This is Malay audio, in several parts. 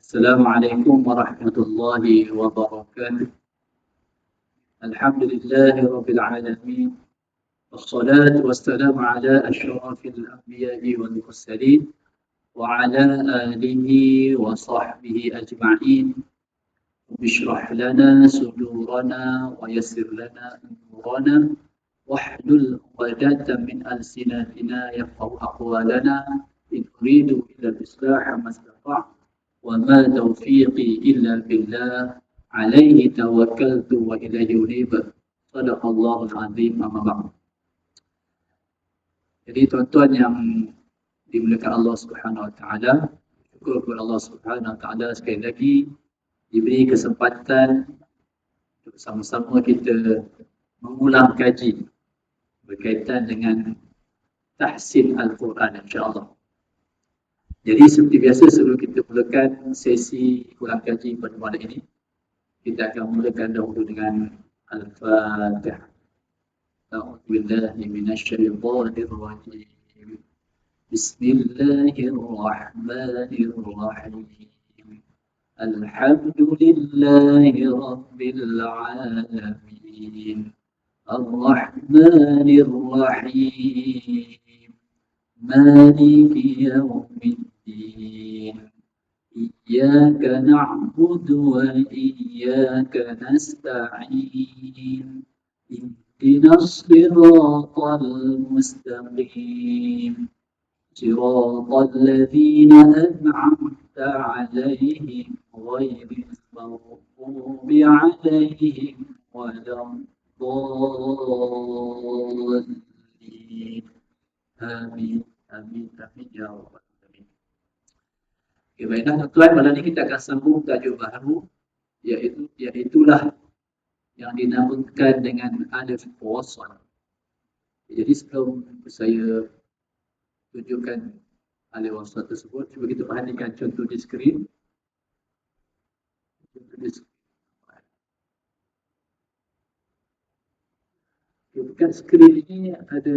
Assalamualaikum warahmatullahi wabarakatuh. Alhamdulillahi rabbil alamin. Wassalatu wassalamu ala asyrafil anbiya'i wal mursalin wa ala alihi wa sahbihi ajma'in. Bishrah lana sudurana wa yassir lana umurana wahlul 'uqdatam min alsinatina yafqahu aqwalana. In uridu illa al-islaha mastata'tu wa ma taufiqi illa billah alaihi tawakkaltu wa ilaihi unib. Sadaqallahul azim, amma ba'd. Jadi tuan-tuan yang dimuliakan Allah Subhanahu wa taala, syukur kepada Allah Subhanahu wa taala sekali lagi diberi kesempatan untuk sama-sama kita mengulang kaji berkaitan dengan tahsin Al-Quran, insya-Allah. Jadi seperti biasa, sebelum kita mulakan sesi ulang kaji pada malam ini, kita akan mulakan dahulu dengan Al-Fatihah. A'udzubillahi minasyaitonirrajim. Bismillahirrahmanirrahim. Alhamdulillahi rabbil alamin. Ar-Rahmanir-Rahim. Maliki yawmiddin. Iyyaka na'budu wa iyyaka nasta'in. Ihdinas siratal mustaqim. Siratal ladzina an'amta 'alaihim ghairil maghdubi 'alaihim waladdallin. Amin. Amin. Amin. Ya Rabbal Alamin. Okay, baiklah tuan-tuan, malam ni kita akan sambung tajuk baru, iaitulah yang dinamakan dengan alif wasal. Jadi sebelum saya tunjukkan alif wasal tersebut, cuba kita perhatikan contoh di skrin. Okay, dekat skrin ini ada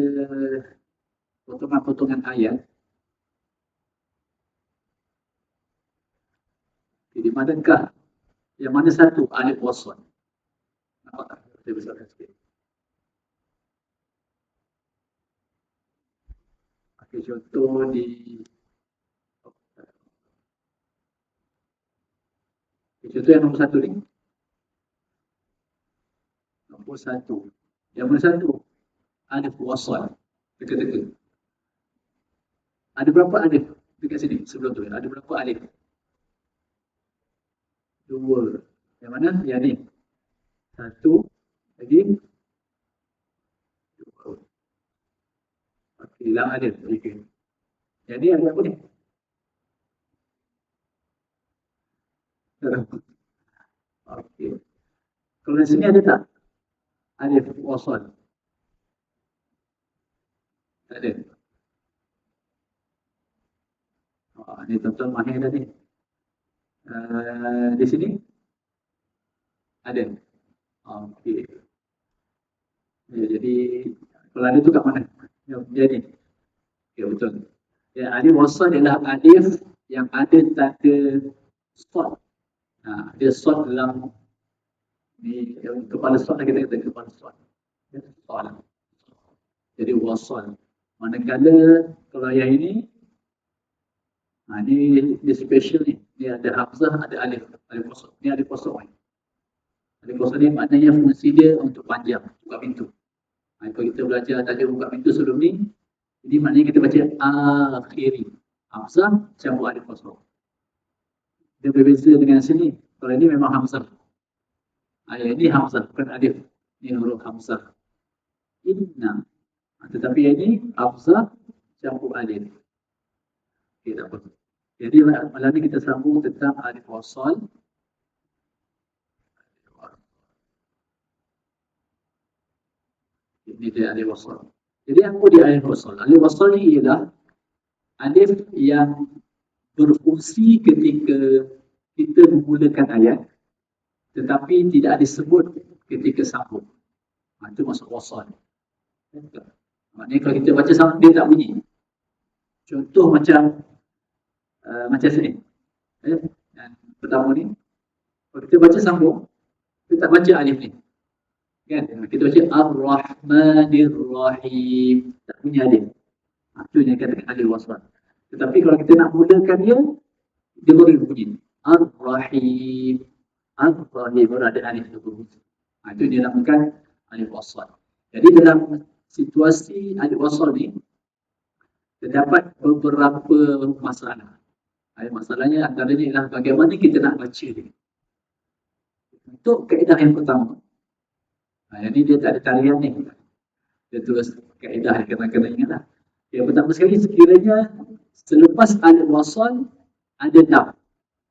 potongan-potongan ayat. Di manakah yang mana satu alif wasal? Nampak tak? Saya besarkan sikit. Okay, contoh di contoh yang nombor satu ni. Nombor satu. Yang mana satu? Alif wasal. Teka-teka. Ada berapa alif dekat sini sebelum tu? Ada berapa alif? Dua. Yang mana? Yang ni. Satu. Lagi. Dua. Okey, hilang alif. Okay. Yang ni ada apa ni? Okey. Kalau di sini ada tak? Alif wasal. Tak ada. Ni tuan-tuan mahir dah ni. Di sini ada. Okey. Ya, jadi kalau ada tu kat mana? Dia ni. Okey, betul. Ya, alif wasal adalah alif yang ada tanda short. Dia short dalam ni, kepala short lah, kita kata kepala short. Ya, short. Jadi wasal. Manakala kalau yang ini, ni special ni. Dia ada hamzah, ada alif kosong. Ni alif kosong. Alif kosong ni maknanya fungsi dia untuk panjang, buka pintu. Kalau kita belajar tajuk buka pintu sebelum ni, ini maknanya kita baca akhiri. Hamzah campur alif kosong. Dia berbeza dengan sini. Kalau ini memang hamzah. Ini hamzah, bukan alif. Ini huruf hamzah. Inna. Tetapi ini hamzah campur alif. Okay, tak apa. Jadi malam ni kita sambung tentang alif wasal. Ini dia alif wasal. Jadi apa dia alif wasal? Alif wasal ni ialah alif yang berfungsi ketika kita memulakan ayat tetapi tidak disebut ketika sambung. Itu maksud wasal. Maknanya kalau kita baca sambung dia tak bunyi. Contoh macam sini. pertama ni. Kalau kita baca sambung, kita tak baca alif ni. Kan? Kita baca Ar-Rahmanir Rahim. Tak punya alif. Itu yang katakan alif wasal. Tetapi kalau kita nak mulakan dia, dia boleh bunyi. Ar-Rahim. Ar-Rahim. Baru ada alif tu. Itu dinamakan alif wasal. Jadi dalam situasi alif wasal ni, terdapat beberapa masalah. Masalahnya antaranya ialah bagaimana kita nak baca dia. Untuk kaedah yang pertama, yang ni dia tak ada tarian ni. Dia tulis kaedah yang kena ingatlah. Yang pertama sekali, sekiranya selepas alif wasal ada lam.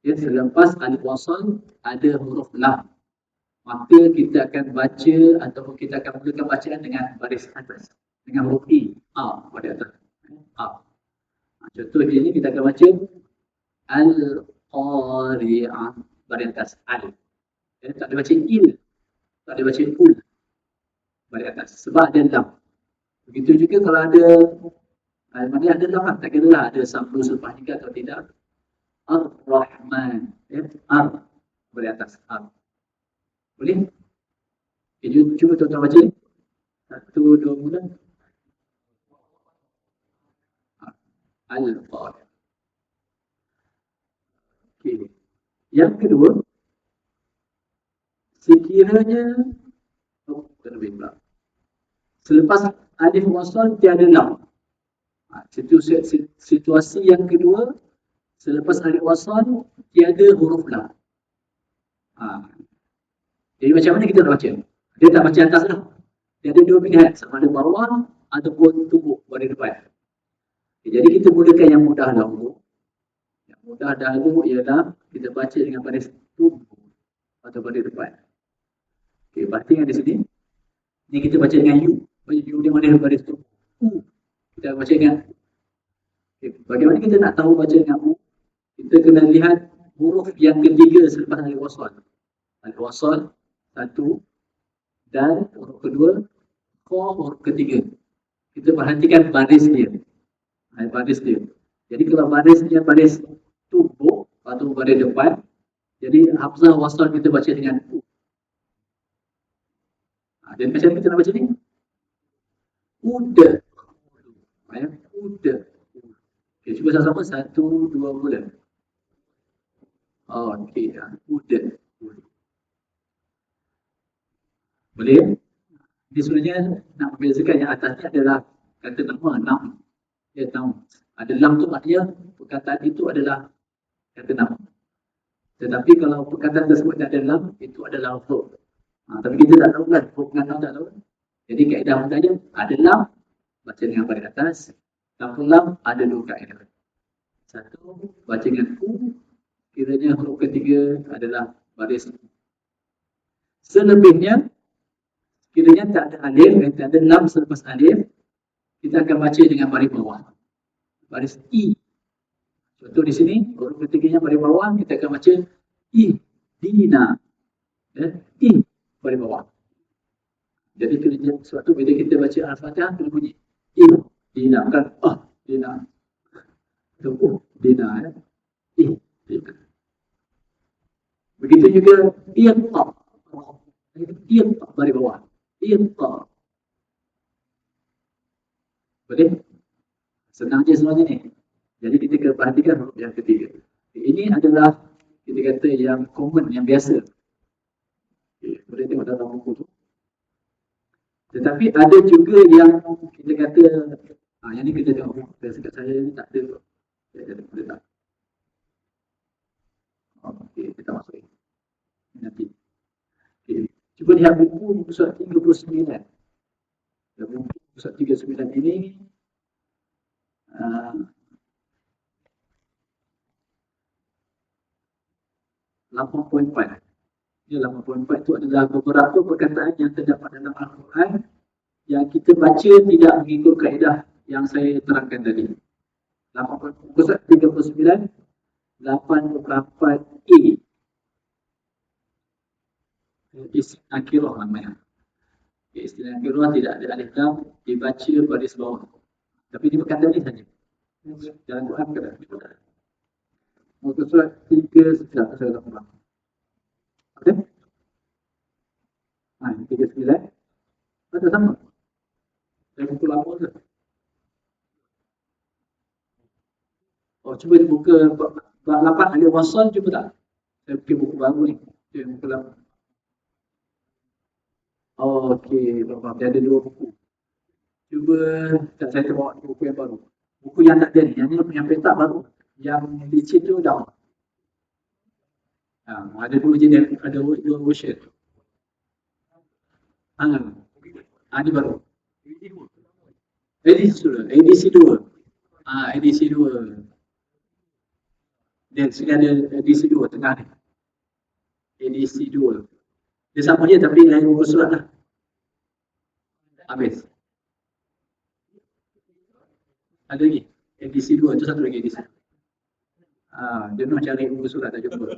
Ya, selepas alif wasal ada huruf lam, maka kita akan baca ataupun kita akan mulakan bacaan dengan baris atas. Dengan huruf I, A pada atas. A. Contoh ini kita akan baca Al-Qari'ah baris atas. Al. Ya, tak ada baca il. Tak ada baca ul. Baris atas. Sebab ada lam. Begitu juga kalau ada mana ada lam, tak kira lah ada sambung selepas ni atau tidak. Ar-Rahman. Ya, Ar. Baris atas. Ar. Boleh? Okay, cuba tuan-tuan baca. 1, 2, mula. Al-Qari'ah. Okay. Yang kedua, sekiranya terlebih pula, selepas alif wasal tiada lam. Situasi yang kedua, selepas alif wasal tiada huruf lam. Jadi macam mana kita nak baca? Dia tak baca atas dah. Dia ada dua pilihan, sama ada bawah ataupun tubuh pada depan. Jadi kita mulakan yang mudah dahulu. Yang mudah dahulu ialah kita baca dengan baris tubuh atau pada depan. Okey, berarti yang di sini, ni kita baca dengan U. U dia mana baris tubuh? U. Kita baca dengan okay. Bagaimana kita nak tahu baca dengan U? Kita kena lihat huruf yang ketiga selepas alif wasal. Alif wasal 1 dan huruf kedua, huruf ketiga. Kita perhatikan baris dia. Baris dia. Jadi kalau barisnya baris tubuh atau baris depan, jadi hamzah wasal kita baca dengan U. Jadi macam mana kita nak baca ni? Uda. Uda. Okay, cuba sama-sama 1, 2 mula. Okey, Uda. Boleh? Ini sebenarnya nak membezakan yang atas ni adalah kata nama, nam. Dia tahu. Ada lam tu maknanya perkataan itu adalah kata nama. Tetapi kalau perkataan tersebut tak ada lam, itu adalah huruf. Tapi kita tak tahu kan, huruf dengan lam tak tahu. Jadi kaedah mudahnya, ada lam, baca dengan baris atas. Tanpa lam, ada dua kaedah. Satu, baca dengan U. Kiranya huruf ketiga adalah baris. Selebihnya, kiranya tak ada alif, tak ada lam selepas alif, kita akan baca dengan baris bawah. Baris I. Contoh di sini, huruf ketiganya baris bawah, kita akan baca I, Dina. I, baris bawah. Jadi sebab tu bila kita baca Al-Fatihah, kita bunyi I, Dina. Bukan Dina. Dina. I, Dina. Begitu juga Iqta. Iqta, baris bawah. Iqta. Boleh? Senang je semuanya ni. Jadi kita kena perhatikan huruf yang ketiga. Ini adalah kita kata yang common, yang biasa. Okay, boleh tengok dalam buku tu. Tetapi ada juga yang kita kata, yang ni kita tengok buku. Dekat saya ni tak ada. Boleh tak? Okey, kita masuk ini. Nanti. Okay. Cuba lihat buku surat 39. Buku surat 39 ini 8.4. Dia 8.4 itu adalah beberapa perkataan yang terdapat dalam Al-Quran yang kita baca tidak mengikut kaedah yang saya terangkan tadi. 8.39 8.4a. Istilah akhirah namanya. Istilah akhirah tidak ada alif lam, dibaca baris bawah. Tapi di perkataan ini saja. Dalam Quran kata. Muka surat 3 sekejap saya tak faham. Okey? Ha, 39. Ada sama. Saya buku lama ke? Oh, cuba buka bab 8 alif wasal cuba tak? Saya pergi buku baru ni. Dia buku lama. Oh, okey, faham. Dia ada 2 buku. Cuba tak saya tengok buku yang baru. Buku yang tak ada ni, yang petak baru. Yang licin tu dah. Ha, ada 2 jenis, ada 2 version. Ha, ni baru. Edisi 2. Edisi 2. Dia sini ada edisi 2 tengah ni. Edisi 2. Dia sama je tapi lain muka surat lah. Habis. Ada lagi. Edisi 2 tu satu lagi edisi. Dia nak cari muka surat tak jumpa.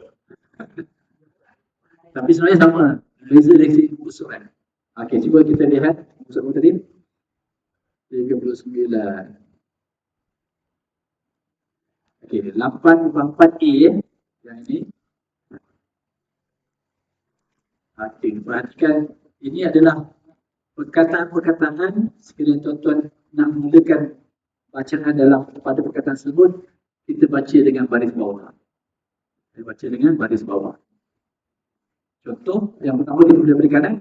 Tapi sebenarnya sama. Beza dari segi muka surat. Okey, cuba kita lihat muka surat tadi. 39. Okey, 844A yang ini. Okey, perhatikan ini adalah perkataan-perkataan sekiranya tuan-tuan nak mulakan bacaan dalam pada perkataan tersebut, kita baca dengan baris bawah. Kita baca dengan baris bawah. Contoh yang pertama kita boleh berikan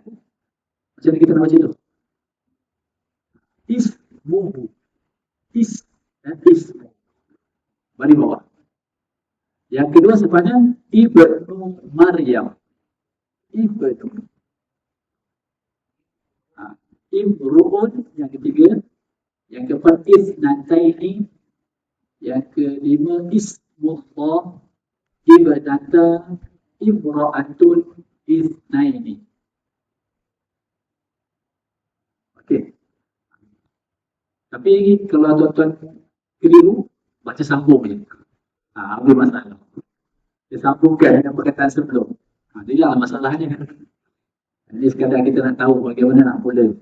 macam mana kita nak baca tu? Ismuhu. Ismu. Baris bawah. Yang kedua sebenarnya Ibnu Maryam. Ibnu. Imru'un yang ketiga. Yang keempat isnataini. Yang kelima ismullah. Ibnata imra'atun isnaini. Okey. Tapi kalau tuan-tuan keliru, baca sambung je. Ada masalah. Dia sambungkan dengan perkataan sebelum. Inilah masalahnya. Ini sekadar kita nak tahu bagaimana nak mula.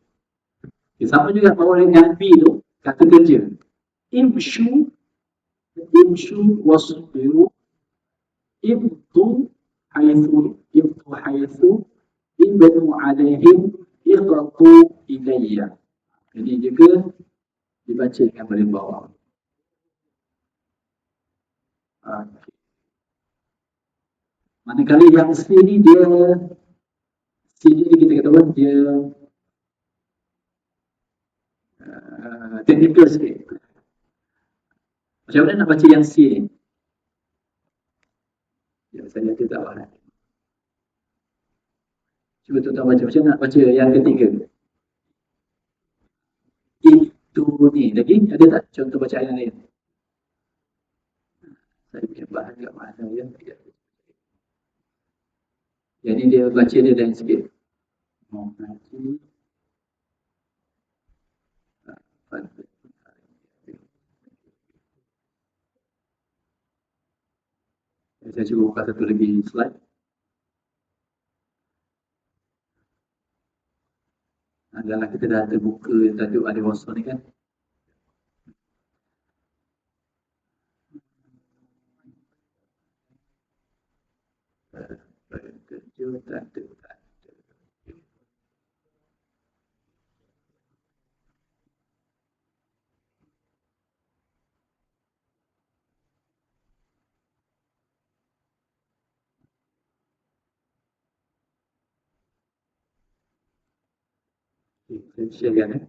Sama juga bahawa dengan B tu, kata kerja. Imshu wasbiru. Ibtu haythu. Ibnu alaihim. Iqratu ilayya. Ini juga dibaca dengan baris bawah. Okay. Manakala yang C ni dia kita katakan dia technical sikit. Macam mana nak baca yang C ni? Ya, saya tak tahu. Cuba tuan-tuan baca. Macam mana nak baca yang ketiga? Itu ni. Lagi ada tak contoh bacaan yang lain? Saya punya bahan kat mana ya? Jadi dia baca dia lain sikit. Saya cuba buka satu lagi slide. Adalah kita dah terbuka tajuk alif wasal ni kan. Saya sharekan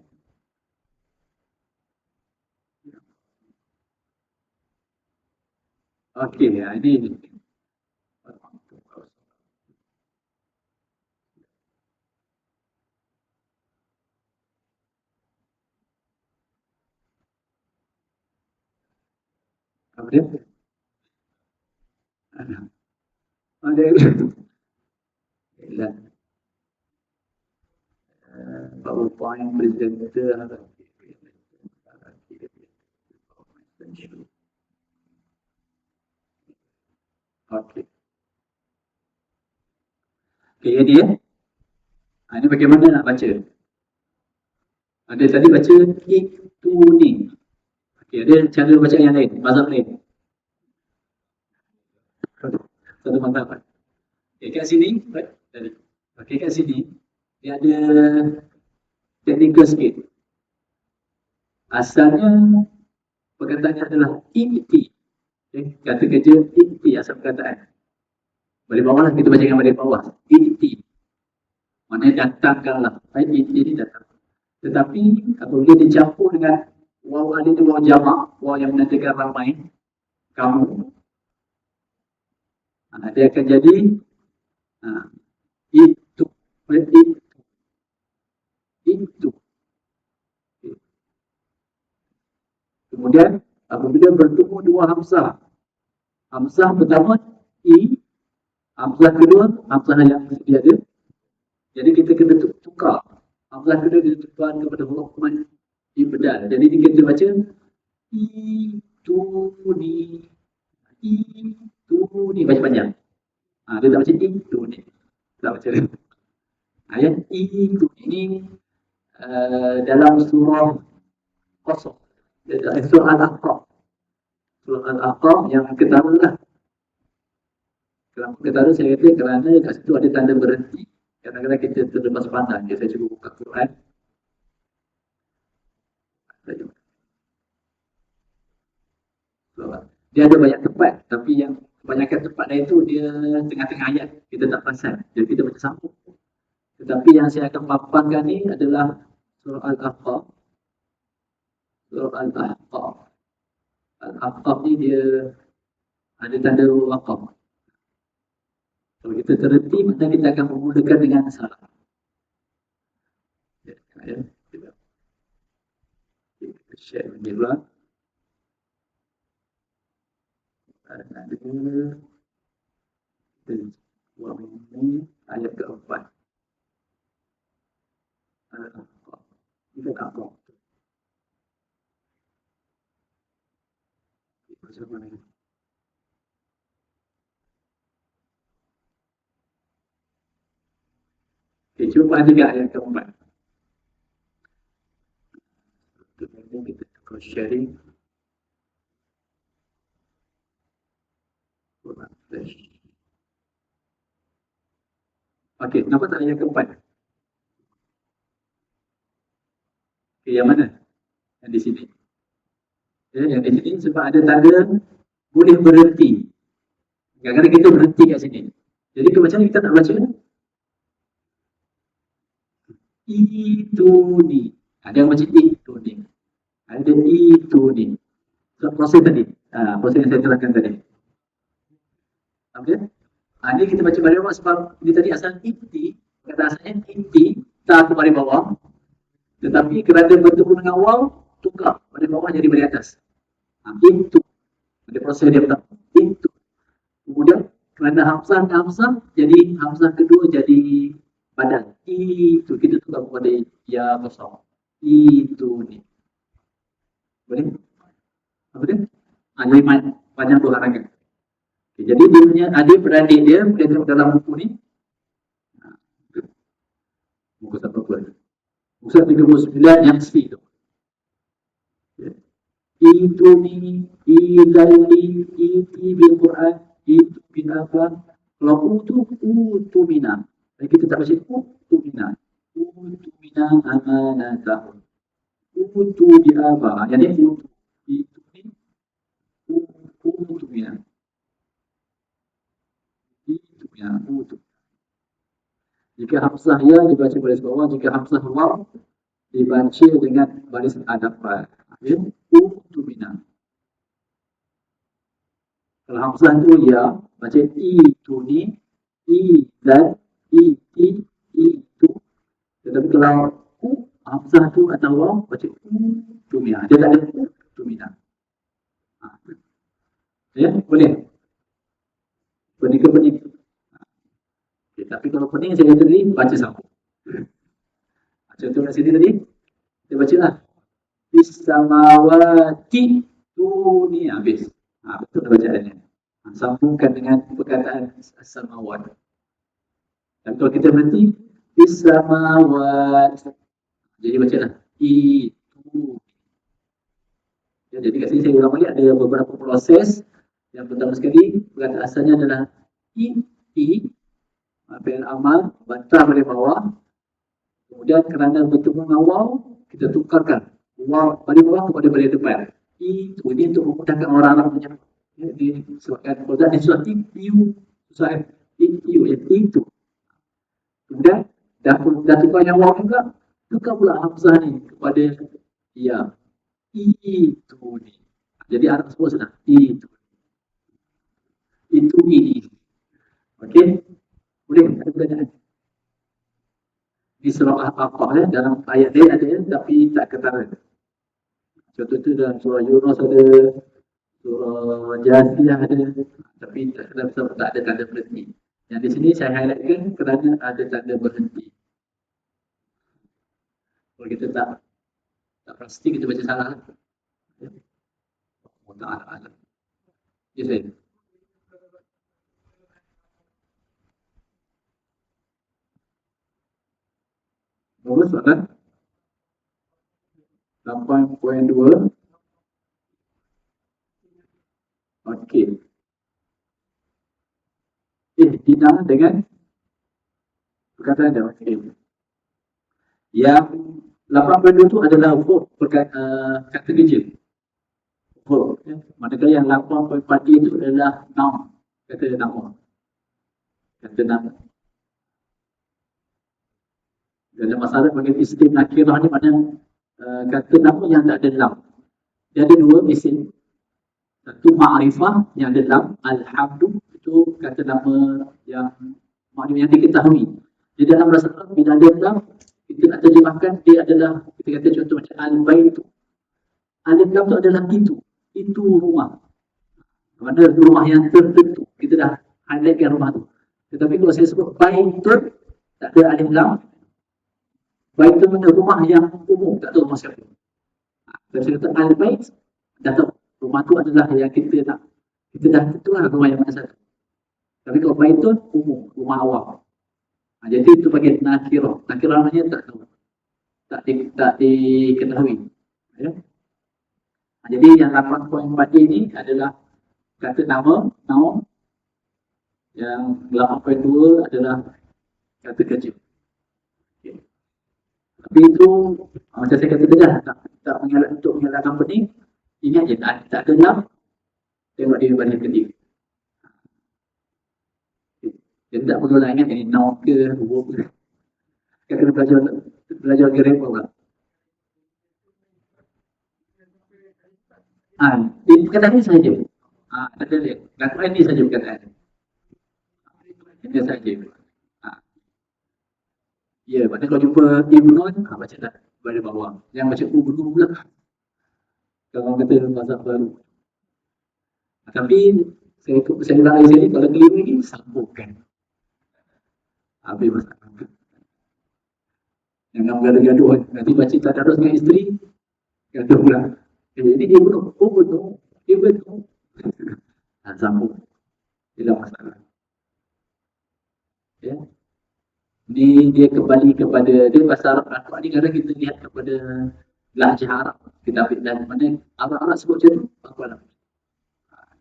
Okey, ini apa dia? Ada PowerPoint presenter. Okey. Okey, dia. Ini bagaimana nak baca? Ada tadi baca itu ni. Okey, ada cara baca yang lain, mazhab lain. Satu mazhab. Okay, kat sini, okay, kat sini, dia ada teknikal sikit. Asalnya, perkataannya adalah inti. Okay, kata kerja inti asal perkataan. Balik bawah lah, kita baca dengan balik bawah. Inti. Maknanya datangkanlah. Inti ini datang. Tetapi, apabila dicampur dengan waw alif itu waw jamak, waw yang menandakan ramai, kamu, dia akan jadi itu. Itu. Kemudian, apabila bertemu dua hamzah. Hamzah pertama, I. Hamzah kedua, hamzah yang dia ada. Jadi kita kena tukar. Hamzah kedua ditukar kepada huruf ibdal. Jadi kita baca itu ni. Itu ni. Baca panjang. Dia tak baca itu ni. Tak baca dia. Ayat itu ini dalam surah Qasas. Surah Al-Aqaf. Surah Al-Aqaf yang pertama lah. Kenapa kata saya kata kerana kat situ ada tanda berhenti. Kadang-kadang kita terlepas pandang. Saya cuba buka Quran. Dia ada banyak tempat, tapi yang kebanyakan tempat lain tu dia tengah-tengah ayat. Kita tak perasan. Jadi kita baca sambung. Tetapi yang saya akan paparkan ni adalah surah Al-Aqaf. Surah Al-Aqaf. Al-Aqaf ni dia ada tanda waqaf. Kalau kita terhenti, maka kita akan memulakan dengan salah. Kita share ni pula. Ada ini ayat keempat. Kita tak tahu. Macam mana ni? Okay, cuba juga ayat keempat. Kita tukar sharing. Okey, nampak tak ayat keempat? Okay, yang mana? Yang di sini. Yang di sini sebab ada tanda boleh berhenti. Kadang-kadang kita berhenti kat sini. Jadi macam mana kita nak baca? Itu ni. Ada yang macam itu ni. Ada itu ni. So, proses tadi. Proses yang saya terangkan tadi. Okay? Ini kita baca balik bawah sebab dia tadi asal inti. Kata asalnya inti. Tak ke balik bawah. Tetapi kerana bertemu dengan waw, tukar balik bawah jadi balik atas. Itu. Ada proses dia pertama. Itu. Kemudian kerana hamzah, jadi hamzah kedua jadi badan. Itu. Kita tukar kepada ya besar. Itu ni. Boleh? Apa dia? Jadi panjang tu harangan. Okay, jadi dia punya adik-beradik dia boleh tengok dalam buku ni. Buku satu apa? Buku 39 yang C tu. Itu ni, idali, iti bil Quran, itu bin apa? Kalau utu mina. Jadi kita tak baca utu mina. Utu mina amanatah. Utu bi apa? Jadi utu. Itu ni, utu mina. Itu mina, utu. Jika hamzah ya dibaca baris bawah, jika hamzah waw dibaca dengan baris hadapan. Utu mina. Kalau hamzah tu ya, baca itu ni, dan itu. Tetapi kalau hamzah tu atau waw, baca utu mina. Dia tak ada utu mina. Ya, boleh. Pening ke pening. Okay, tapi kalau pening saya kata tadi, baca sambung. Contoh kat sini tadi, kita baca lah. Issamawati tu ni habis. Betul bacaannya. Sambungkan dengan perkataan as-samawat. Dan kalau kita berhenti, Issamawat. Jadi baca lah. Itu. Ya, jadi kat sini saya ulang balik ada beberapa proses. Yang pertama sekali, perkataan asalnya adalah I, fi'il amal, bantah dari bawah. Kemudian kerana bertemu awal, kita tukarkan waw dari bawah kepada dari depan. Itu ini untuk memudahkan orang-orang menyebut. Disebabkan kalau di surat itu, surat itu, itu. Kemudian dah tukar yang waw juga, tukar pula hamzah ni kepada ya, itu ni. Jadi Arab sebut sudah itu ini. Okey, boleh ada pertanyaan? Di surah Al-Baqarah dalam ayat dia ada tapi tak ketara. Contoh tu dalam surah Yunus ada, surah Jasiyah ada, tapi tak ada tanda berhenti. Yang di sini saya highlightkan kerana ada tanda berhenti. Kalau kita tak pasti kita baca salah. Oh, tak ada. Ya saya. Berapa soalan? 8.2. Okey. Dina dengan perkataan dia. Okey. Yang 8.2 itu adalah verb kata kerja. Verb. Manakala yang 8.4 itu adalah noun. Kata nama. Kata nama. Dalam masalah bagi isim nakirah ni maknanya kata nama yang tak ada lam. Dia ada dua isim. Satu ma'rifah yang ada lam. Alhamdu itu kata nama yang maknanya yang diketahui. Di dalam bahasa Arab bila ada lam, kita nak terjemahkan dia adalah, kita kata contoh macam al-baitu. Alif lam tu adalah itu rumah. Mana rumah yang tertentu, kita dah highlightkan rumah tu. Tetapi kalau saya sebut baitun, tak ada alif lam. Baitun mana rumah yang umum, tak tahu rumah siapa. Kalau saya kata al-bait, dah tahu rumah tu adalah yang kita nak, kita dah tentulah rumah yang mana satu. Tapi kalau baitun umum, rumah awam. Jadi itu bagian nakirah. Nakirah namanya tak tahu, tak diketahui. Ya? Jadi yang 8.4 ini adalah kata nama, noun. Yang 8.2 adalah kata kerja. Okay. Tapi itu macam saya kata tadi lah, tak untuk mengelakkan pening. Ini aja tak ada lam, tengok dia balik kedip. Dia tak perlu lah ingat ini noun ke, huruf ke. Kita kena belajar grammar pula. Perkataan ini saja. Ada lihat. Perkataan ini saja perkataan. Ini saja. Ya, maknanya kalau jumpa Ibnun, baca tak pada bawah. Yang baca Ubnu pula. Kalau orang kata mazhab baru. Tapi saya ulang di sini, kalau keliru lagi, sambungkan. Habis masalah. Jangan bergaduh-gaduh. Nanti baca tadarus dengan isteri, gaduh pula. Ini Ibnu, Ibnu. Sambung. Tidak masalah. Ya. Ini dia kembali kepada dia bahasa Arab. Ni kadang kita lihat kepada lahjah Arab. Kita ambil dan mana Arab sebut macam tu, aku alam.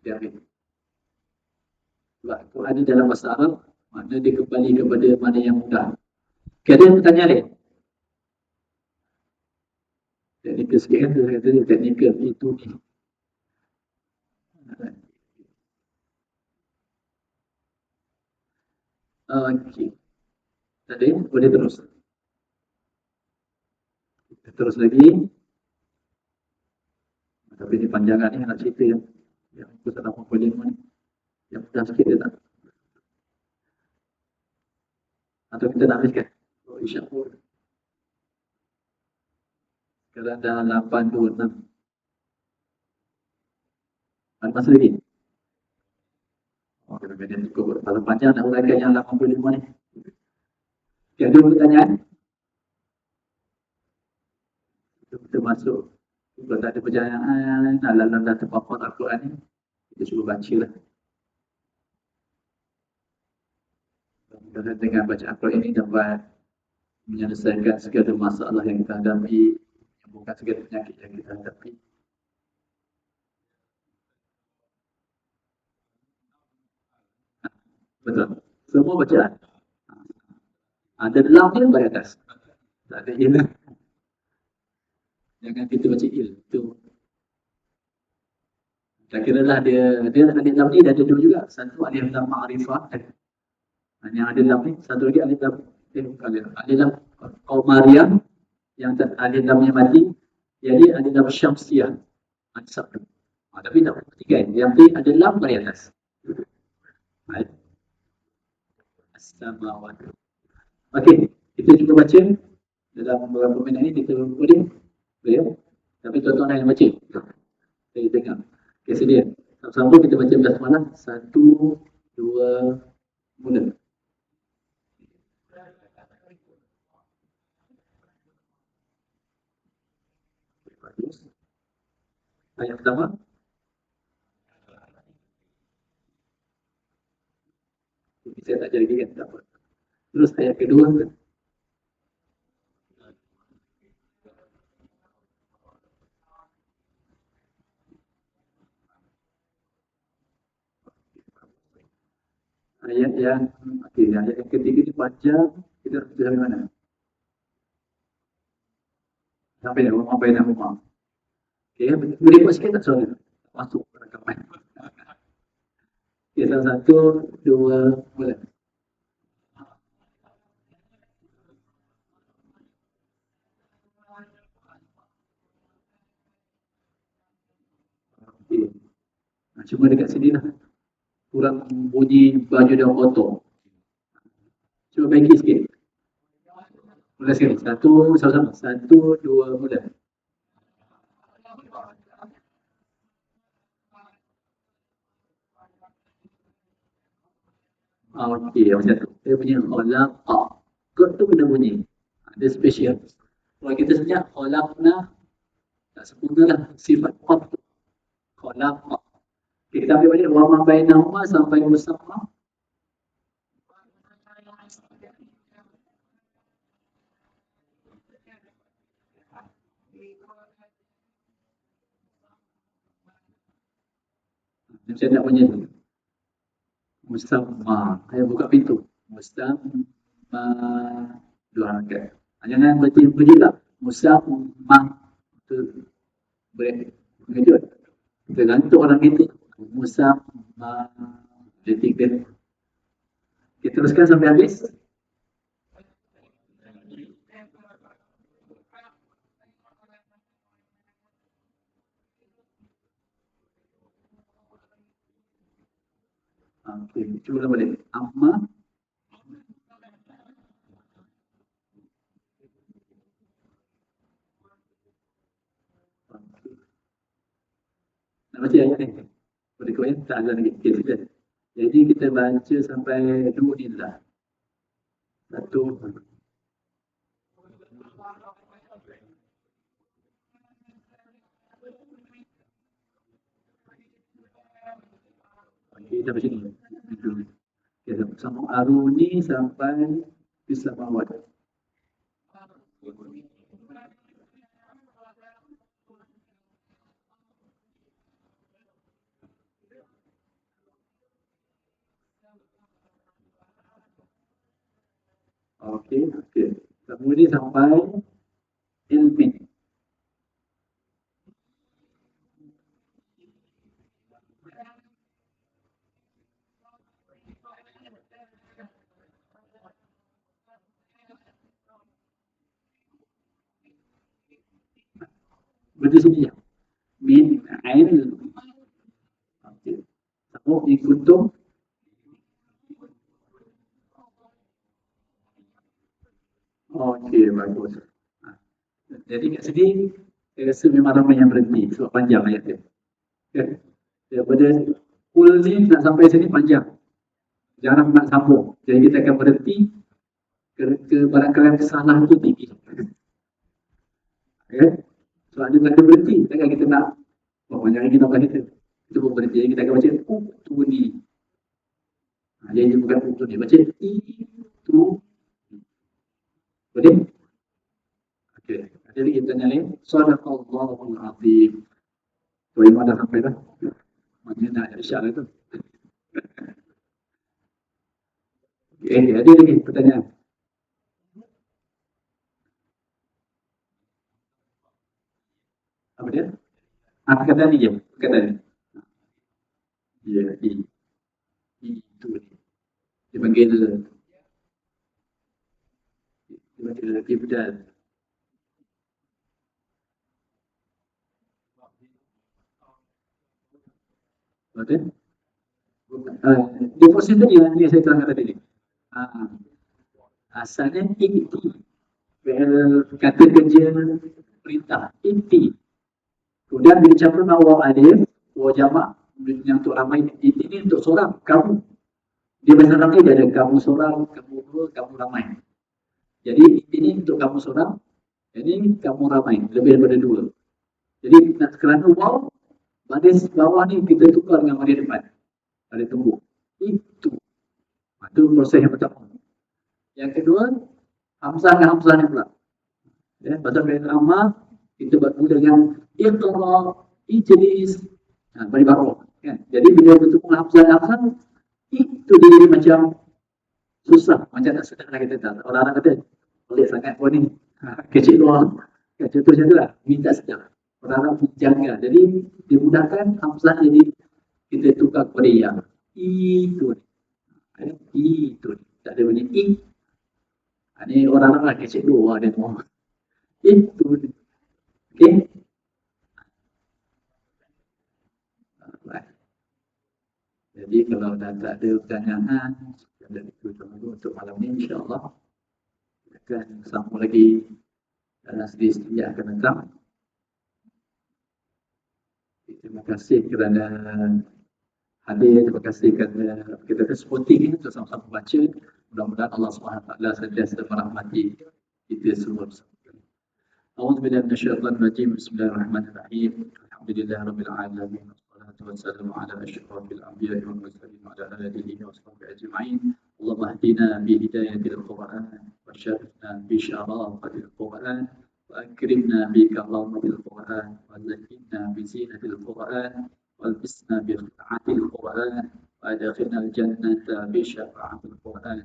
Dia ambil. Sebab Quran ni dalam bahasa Arab, mana dia kembali kepada mana yang mudah. Okay, ada pertanyaan lain? Teknikal sikit kan, saya kata teknikal itu ni. Okey. Tadi boleh terus. Kita terus lagi. Tapi ini panjangan ni nak cerita yang aku tak dapat boleh ni. Yang mudah sikit dia tak. Atau kita nak habiskan. Oh, insyaAllah. Sekarang dah 8.26. Ada masa lagi? Oh, kemudian cukup. Kalau panjang nak uraikan yang 85 ni. Okay, ada pertanyaan? Kita masuk. Kalau tak ada pertanyaan, dalam data papan Al-Quran ni, kita cuba baca lah. Dan dengan baca Al-Quran ini dapat menyelesaikan segala masalah yang kita hadapi, yang bukan segala penyakit yang kita hadapi. Betul. Semua bacaan. Ada lam dia baris atas. Tak ada il. Jangan kita baca il. Itu tak kira lah dia alif lam ni dah ada dua juga. Satu alif lam ma'rifah. Yang alif lam ni, satu lagi alif lam alif lam qamariyah yang alif lamnya mati. Jadi alif lam syamsiyah. Sabtu. Tapi tak tiga yang ni ada lam baris atas. Baik. As-samawati. Okey, kita cuba baca dalam beberapa minit ni kita boleh. Boleh. Tapi tuan-tuan yang baca. Saya dengar. Okey, sedia. Sama-sama kita baca basmalah. 1 2 mula. Ayat pertama. Saya tak jadi kan, tak apa. Terus ayat kedua. Ayat yang ayat yang ketiga ni panjang. Kita harus sampai mana? Sampai dah rumah, sampai dah rumah. Okey, boleh buat sikit tak soalan? Masuk rakaman. Okey, 1 2 mula. Okey. Cuma dekat sini lah. Kurang bunyi baju dan kotor. Cuba baiki sikit. Mula sekali. Sama-sama. 1 2 mula. Okey, macam tu. Dia punya khalaqa. Kot tu kena bunyi. Dia special. Kalau kita senyap khalaqna, tak sempurna lah sifat qaf tu. Khalaqa. Kita ambil balik wa ma bainahuma sampai musamma. Macam nak bunyi tu. Musamma. Saya buka pintu. Musamma. Dua rangkaian. Jangan berhenti tak. Musamma. Itu boleh mengejut. Tergantung orang kita. Musamma. Dia tiga. Kita teruskan sampai habis. Okey, cuba balik. Amma. Nak baca ayat ni? Berikut ya, tak ada lagi. Okay, sudah. Jadi kita baca sampai dua ni lah. Satu. Okey, sampai sini. Okay, sama Aruni sampai Islamawat. Okey, okey. Kemudian sampai ilmi. Berarti sini ya. Min ilmi. Okey. Sama ikutum. Okey, bagus. Jadi kat sini saya rasa memang ramai yang berhenti sebab panjang ayat dia. Okay. Daripada full ni nak sampai sini panjang. Jarang nak sambung. Jadi kita akan berhenti ke barangkali kesalahan tu tinggi. Okay. Sebab dia tak ada berhenti. Takkan kita nak banyak lagi nak kita. Kita pun berhenti. Jadi kita akan baca tu ni. Jadi bukan tu ni. Baca tu. Boleh? Okey. Ada lagi tanya lain. Sadaqallahul azim. Tu Imam dah sampai dah. Maknanya nak isyak lah tu. ada lagi pertanyaan. Apa dia? Perkataan ni je. Perkataan ni. Ya, itu ni. Dia panggil ibdal. Betul? Deposit tadi yang saya terangkan tadi. Ah, asalnya inti. Kata kerja perintah. Inti. Kemudian bila campur dengan waw alif, waw jamak, yang untuk ramai, inti ni untuk seorang, kamu. Dia bahasa Arab ni dia ada kamu seorang, kamu dua, kamu ramai. Jadi inti ni untuk kamu seorang, jadi kamu ramai, lebih daripada dua. Jadi kerana waw, baris bawah ni kita tukar dengan baris depan. Baris tembuk. Itu. Itu proses yang pertama. Yang kedua, hamzah dengan hamzah ni pula. Ya, pada fi'il amar kita bermula dengan iqra, ijlis, bagi baru. Kan? Jadi bila bertemu hamzah dan hamzah, itu dia macam susah, macam tak sedar kita tak. Orang-orang kata, pelik sangat pun ni. Kecil luar. Contoh macam tu lah, minta sedar. Orang-orang menjaga. Jadi dimudahkan hamzah jadi kita tukar kepada yang. Itu. Itu. Tak ada bunyi i. Ini orang-orang kecil luar dia tu. Itu. Okey. Jadi kalau dah tak ada pertanyaan, dan itu untuk malam ni insya-Allah akan sambung lagi dalam sesi yang akan datang. Terima kasih kerana hadir, terima kasih kerana kita supporting untuk sama-sama baca. Mudah-mudahan Allah SWT sentiasa merahmati kita semua. أعوذ بالله من الشيطان الرجيم بسم الله الرحمن الرحيم الحمد لله رب العالمين والصلاة والسلام على أشرف الأنبياء والمرسلين وعلى آله وصحبه أجمعين اللهم اهدنا بهداية القرآن وشرفنا بشرافة القرآن وأكرمنا بكرامة القرآن وزينا بزينة القرآن والبسنا بخدعة القرآن وأدخلنا الجنة بشفاعة القرآن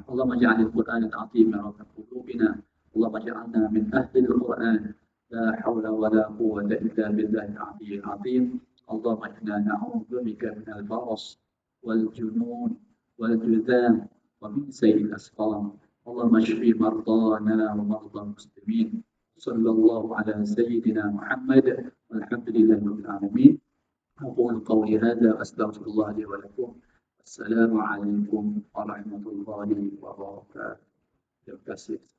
اللهم اجعل القرآن العظيم رب قلوبنا اللهم اجعلنا من أهل القرآن لا حول ولا قوة إلا بالله العلي العظيم اللهم إنا نعوذ بك من البرص والجنون والجذام ومن سيء الأسقام اللهم اشف مرضانا ومرضى المسلمين صلى الله على سيدنا محمد والحمد لله رب العالمين أقول قولي هذا أستغفر الله لي ولكم السلام عليكم ورحمة الله وبركاته. Terima kasih.